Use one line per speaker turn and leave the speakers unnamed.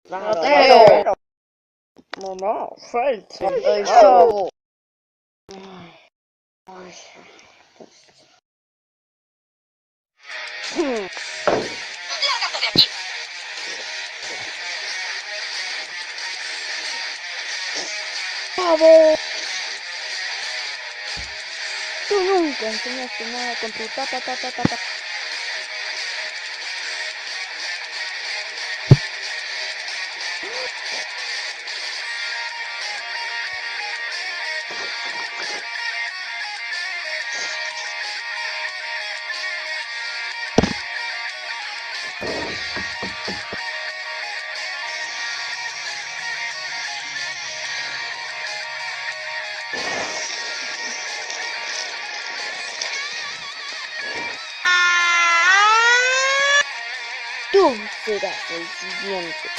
Mateo. Mamá, suelte. El chavo.
¡Lárgate de aquí!
¡Chavo! Tú nunca enseñaste nada con tu ta. Tú serás el siguiente.